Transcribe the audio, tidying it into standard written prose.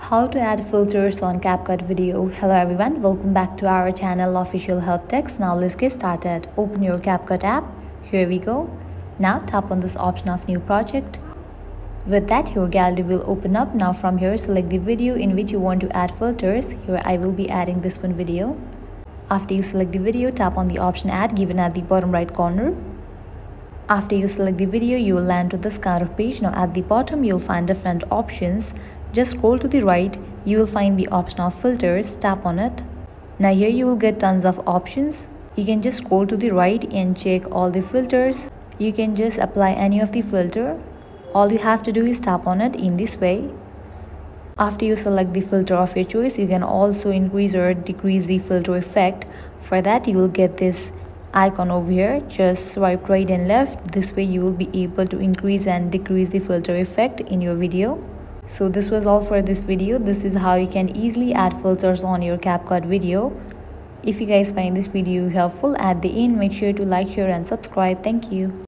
How to add filters on CapCut video. Hello everyone, welcome back to our channel Official Help Text. Now let's get started. Open your CapCut app. Here we go. Now tap on this option of new project. With that, your gallery will open up. Now from here, select the video in which you want to add filters. Here I will be adding this one video. After you select the video, tap on the option add given at the bottom right corner. After you select the video, you will land to this kind of page. Now at the bottom, you'll find different options. Just scroll to the right, you will find the option of filters. Tap on it. Now here you will get tons of options. You can just scroll to the right and check all the filters. You can just apply any of the filter. All you have to do is tap on it in this way. After you select the filter of your choice, you can also increase or decrease the filter effect. For that, you will get this icon over here. Just swipe right and left. This way you will be able to increase and decrease the filter effect in your video. So this was all for this video. This is how you can easily add filters on your CapCut video. If you guys find this video helpful, at the end make sure to like, share and subscribe. Thank you.